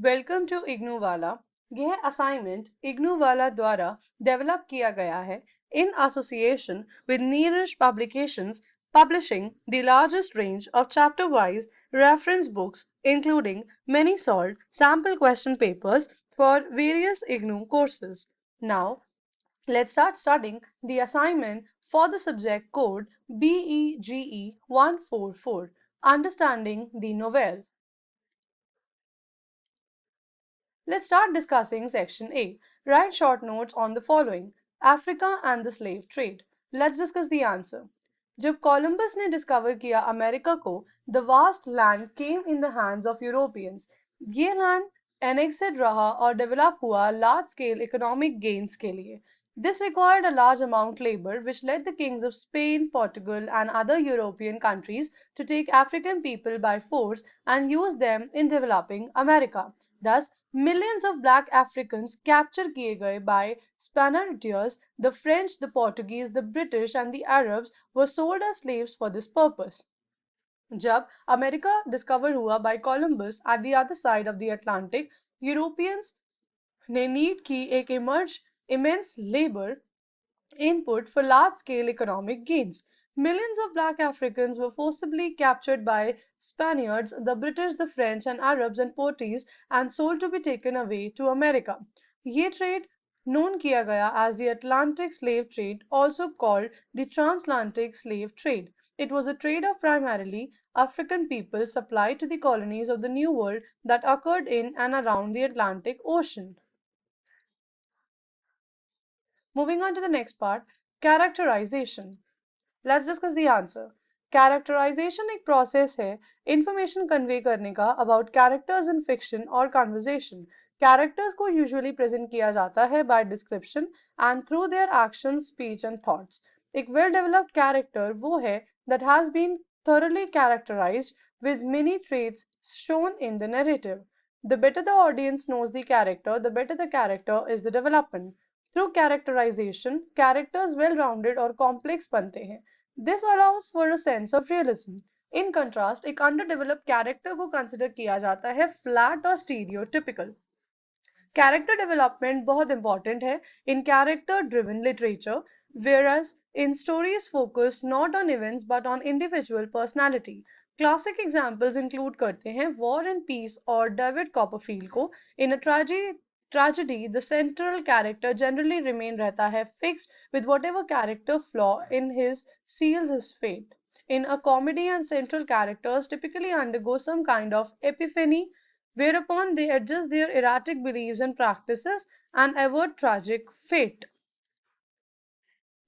Welcome to IGNOU वाला। यह assignment IGNOU वाला द्वारा डेवलप किया गया है in association with Neeraj publications publishing the largest range of chapter-wise reference books including many solved sample question papers for various IGNOU courses. Now, let's start studying the assignment for the subject code BEGE 144, Understanding the Novel. Let's start discussing section A. Write short notes on the following. Africa and the slave trade. Let's discuss the answer. जब Columbus ने discover किया America को, the vast land came in the hands of Europeans. ये land एनेक्सेड रहा और develop हुआ large scale economic gains के लिए। This required a large amount labor which led the kings of Spain, Portugal and other European countries to take African people by force and use them in developing America. Thus, millions of black Africans captured किए गए by Spaniards, the French, the Portuguese, the British and the Arabs were sold as slaves for this purpose. जब America discover हुआ by Columbus at the other side of the Atlantic, Europeans ने need की एक immense labor input for large-scale economic gains. Millions of black Africans were forcibly captured by Spaniards, the British, the French and Arabs and Portuguese and sold to be taken away to America. ये trade known किया गया as the Atlantic slave trade, also called the transatlantic slave trade. It was a trade of primarily African people supplied to the colonies of the New World that occurred in and around the Atlantic Ocean. Moving on to the next part, characterization. Let's discuss the answer. Characterization एक process है information convey करने का about characters in fiction or conversation. Characters को usually present किया जाता है by description and through their actions, speech and thoughts. एक well-developed character वो है that has been thoroughly characterized with many traits shown in the narrative. The better the audience knows the character, the better the character is the development. Through characterization, characters well-rounded और complex बनते हैं. This allows for a sense of realism. In contrast, एक underdeveloped character को consider किया जाता है flat और stereotypical. Character development बहुत important है in character-driven literature, whereas in stories focus not on events but on individual personality. Classic examples include करते हैं War and Peace और David Copperfield को. In a tragedy, the central character generally remain रहता है fixed with whatever character flaw in his seals his fate. In a comedy and central characters typically undergo some kind of epiphany whereupon they adjust their erratic beliefs and practices and avert tragic fate.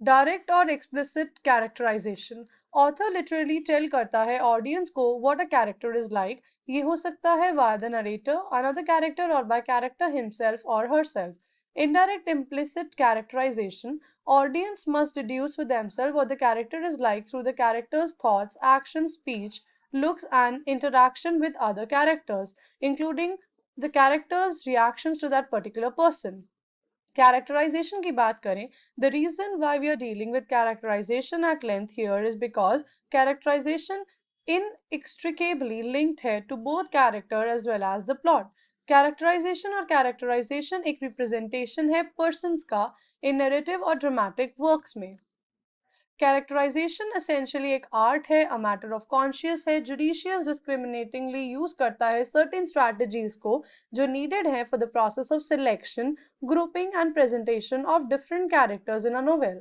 Direct or explicit characterization. Author literally tell करता है audience को what a character is like. ये हो सकता है via the narrator, another character or by character himself or herself. Indirect implicit characterization. Audience must deduce for themselves what the character is like through the character's thoughts, actions, speech, looks and interaction with other characters, including the character's reactions to that particular person. Characterization की बात करें, the reason why we are dealing with characterization at length here is because characterization inextricably linked है to both character as well as the plot. Characterization और characterization एक representation है persons का in narrative और dramatic works में. Characterisation essentially एक art है, a matter of conscious है, जुडिशियस डिस्क्रिमिनेटिंगली यूज करता है सर्टेन स्ट्रैटेजीज को जो नीडेड है for the process of selection, grouping and presentation of different characters in a novel.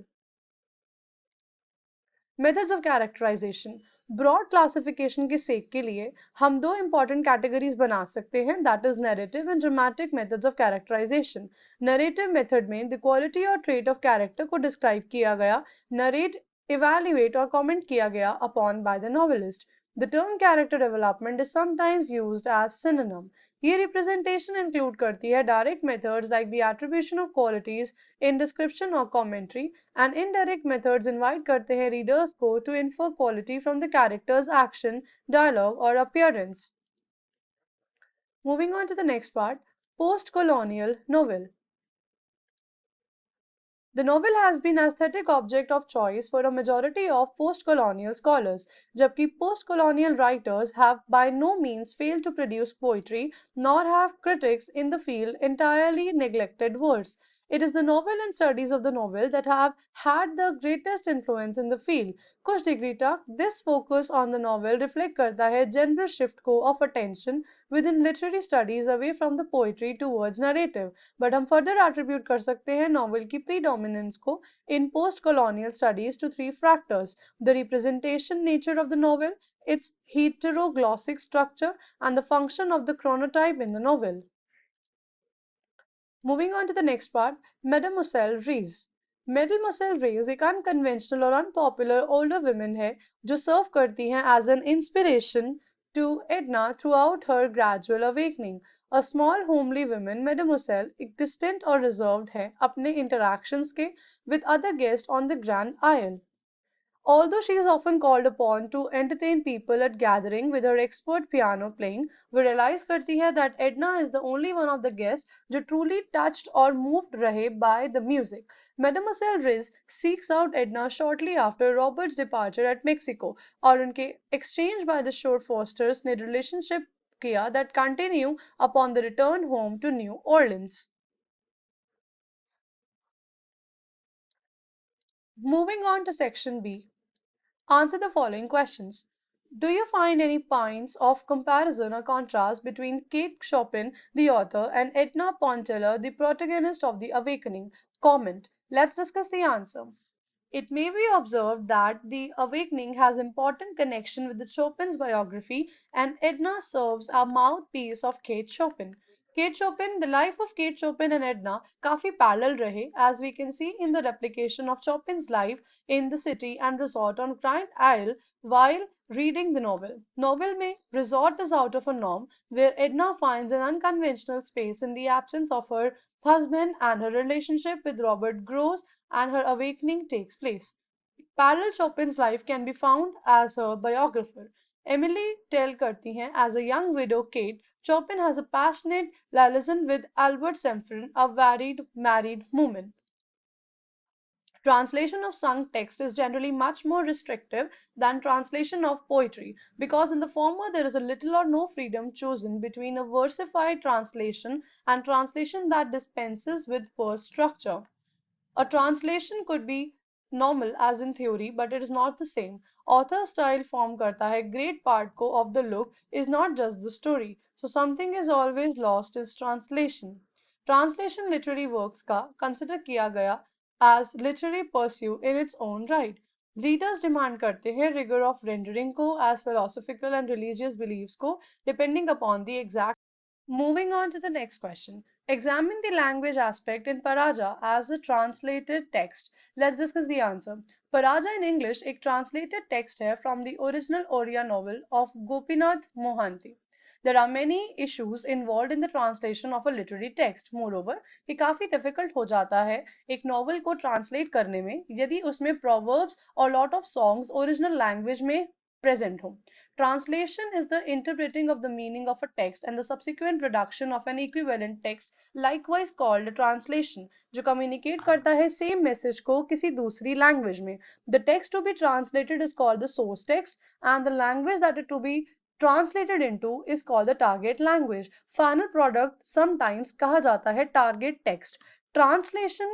Methods of characterisation. Broad classification के sake के लिए हम दो इंपॉर्टेंट कैटेगरीज बना सकते हैं, that is narrative and dramatic methods of characterisation. Narrative method में the quality और ट्रेट ऑफ कैरेक्टर को डिस्क्राइब किया गया, नरेट, evaluate or comment किया गया upon by the novelist. The term character development is sometimes used as synonym. ये representation include करती है direct methods like the attribution of qualities in description or commentary and indirect methods invite करते हैं readers को to infer quality from the character's action, dialogue or appearance. Moving on to the next part, post-colonial novel. The novel has been aesthetic object of choice for a majority of post-colonial scholars, जबकि post-colonial writers have by no means failed to produce poetry, nor have critics in the field entirely neglected verse. It is the novel and studies of the novel that have had the greatest influence in the field. कुछ degree तक this focus on the novel reflect करता है general shift को of attention within literary studies away from the poetry towards narrative. But हम further attribute कर सकते हैं novel की predominance को in post-colonial studies to three factors: the representation nature of the novel, its heteroglossic structure, and the function of the chronotype in the novel. Moving on to the next part, Mademoiselle Reisz. Mademoiselle Reisz एक unconventional और unpopular older woman है जो serve करती हैं as an inspiration to Edna throughout her gradual awakening. A small homely woman, Mademoiselle एक distant और reserved है अपने interactions के with other guests on the Grand Isle. Although she is often called upon to entertain people at gathering with her expert piano playing, we realize करती है that Edna is the only one of the guests जो truly touched or moved रहे by the music. Mademoiselle Riz seeks out Edna shortly after Robert's departure at Mexico और उनके exchange by the shore Fosters ने relationship किया that continue upon the return home to New Orleans. Moving on to section B. Answer the following questions. Do you find any points of comparison or contrast between Kate Chopin, the author, and Edna Ponteller, the protagonist of The Awakening? Comment. Let's discuss the answer. It may be observed that The Awakening has important connection with the Chopin's biography, and Edna serves a mouthpiece of Kate Chopin. Kate Chopin, the life of Kate Chopin and Edna काफी parallel रहे, as we can see in the replication of Chopin's life in the city and resort on Grand Isle while reading the novel. Novel में resort is out of a norm, where Edna finds an unconventional space in the absence of her husband, and her relationship with Robert grows and her awakening takes place. Parallel Chopin's life can be found as her biographer. Emily tell करती हैं, as a young widow Kate, Chopin has a passionate liaison with Albert Semprún, a varied married woman. Translation of sung text is generally much more restrictive than translation of poetry, because in the former there is a little or no freedom chosen between a versified translation and translation that dispenses with verse structure. A translation could be normal as in theory, but it is not the same. Author style form करता है great part को of the look is not just the story. So something is always lost is translation. Translation literary works का consider किया गया as literary pursuit in its own right. Readers demand करते हैं rigor of rendering को as philosophical and religious beliefs को depending upon the exact. Moving on to the next question. Examine the language aspect in Paraja as a translated text. Let's discuss the answer. Paraja in English एक translated text है from the original Oriya novel of Gopinath Mohanty. There are many issues involved in the translation of a literary text. Moreover, ये काफी difficult हो जाता है एक novel को translate करने में यदि उसमें proverbs और lot of songs original language में present हो. Translation is the interpreting of the meaning of a text and the subsequent production of an equivalent text, likewise called a translation, जो communicate करता है same message को किसी दूसरी language में. The text to be translated is called the source text, and the language that it to be translated into is called the target language. Final product sometimes कहा जाता है target text. Translation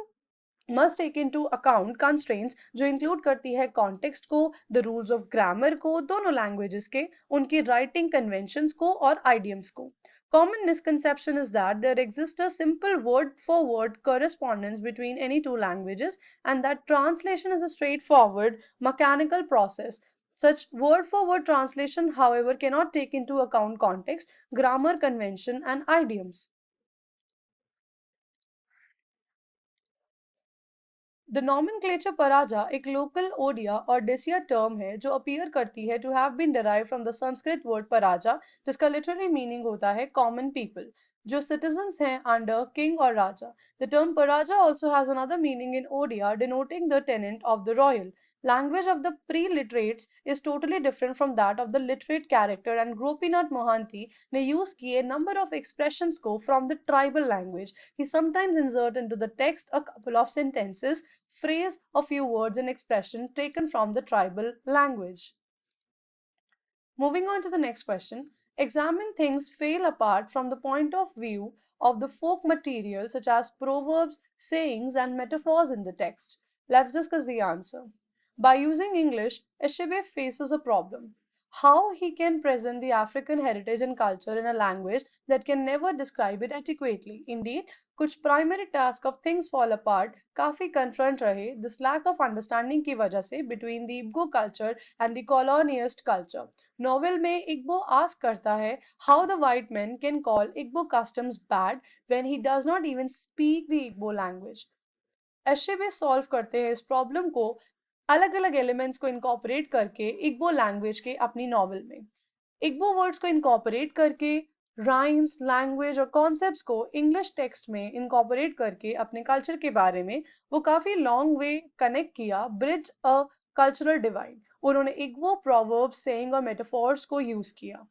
must take into account constraints जो include करती है context को, the rules of grammar को, दोनों languages के, उनकी writing conventions को और idioms को. Common misconception is that there exists a simple word for word correspondence between any two languages and that translation is a straightforward mechanical process. Such word for word translation, however, cannot take into account context, grammar convention, and idioms. The nomenclature paraja एक local Odia और Dacia term है जो appear करती है to have been derived from the Sanskrit word paraja जिसका literary meaning होता है common people जो citizens हैं under king or raja. The term paraja also has another meaning in Odia denoting the tenant of the royal. Language of the pre-literates is totally different from that of the literate character, and Gopinath Mohanty ने use किए number of expressions को from the tribal language. He sometimes insert into the text a couple of sentences, phrase, a few words and expression taken from the tribal language. Moving on to the next question, examine things fail apart from the point of view of the folk material such as proverbs, sayings and metaphors in the text. Let's discuss the answer. By using English, Eshebe faces a problem. How he can present the African heritage and culture in a language that can never describe it adequately. Indeed, कुछ primary task of things fall apart काफी confront रहे this lack of understanding की वजह से between the Igbo culture and the colonialist culture. Novel में Igbo ask करता है how the white man can call Igbo customs bad when he does not even speak the Igbo language. Achebe solve करते हैं इस problem को अलग अलग elements को इनकॉर्पोरेट करके इग्बो लैंग्वेज के अपनी नॉवल में। इग्बो वर्ड्स को इनकॉर्पोरेट करके राइम्स लैंग्वेज और कॉन्सेप्ट्स को इंग्लिश टेक्स्ट में इनकॉर्पोरेट करके अपने कल्चर के बारे में वो काफी लॉन्ग वे कनेक्ट किया ब्रिज अ कल्चरल डिवाइड। उन्होंने इग्बो प्रोवर्ब्स सेइंग और मेटाफोर्स को यूज किया।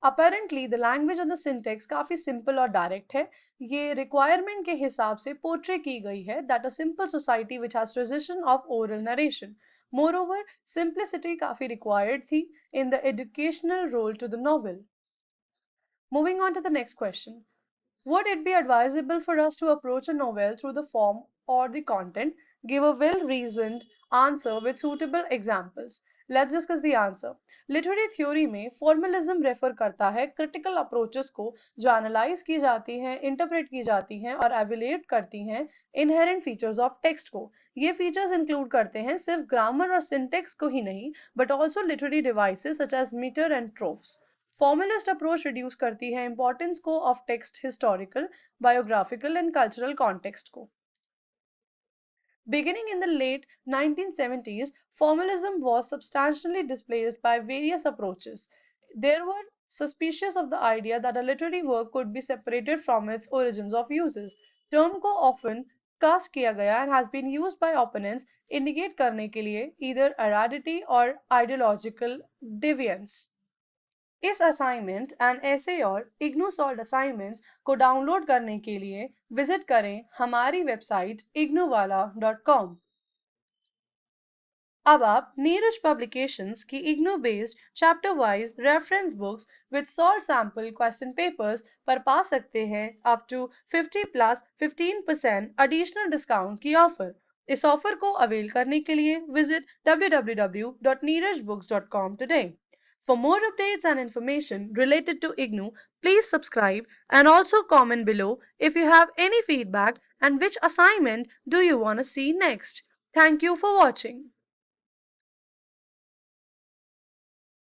अपेरेंटली द लैंग्वेज और द सिंटेक्स काफी सिंपल और डायरेक्ट है। ये रिक्वायरमेंट के हिसाब से पोर्ट्रे की गई है that a simple society which has tradition of oral narration. Moreover simplicity काफी रिक्वायर्ड थी in the educational role to the novel. Moving on to the next question, would it be advisable for us to approach a novel through the form or the content? Give a well-reasoned answer with suitable examples. Let's discuss the answer. Literary theory में formalism refer करता है critical approaches को जो analyze की जाती हैं, interpret की जाती हैं और evaluate करती हैं inherent features of text को। ये features include करते हैं सिर्फ grammar और syntax को ही नहीं, but also literary devices such as meter and tropes. Formalist approach reduce करती है इंपॉर्टेंस को of text historical biographical and cultural context को। Beginning in the late 1970s, formalism was substantially displaced by various approaches. There were suspicious of the idea that a literary work could be separated from its origins of uses. Term को often cast किया गया and has been used by opponents indicate करने के लिए either heredity or ideological deviance. इस assignment and ऐसे और IGNOU solve assignments को डाउनलोड करने के लिए विजिट करें हमारी वेबसाइट ignoovala.com। अब आप नीरज पब्लिकेशंस की IGNOU based chapter wise reference books with solve sample question papers पर पा सकते हैं up to 50 plus 15% additional discount की ऑफर। इस ऑफर को अवेल करने के लिए visit www.neerajbooks.com today। For more updates and information related to IGNOU, please subscribe and also comment below if you have any feedback and which assignment do you want to see next. Thank you for watching.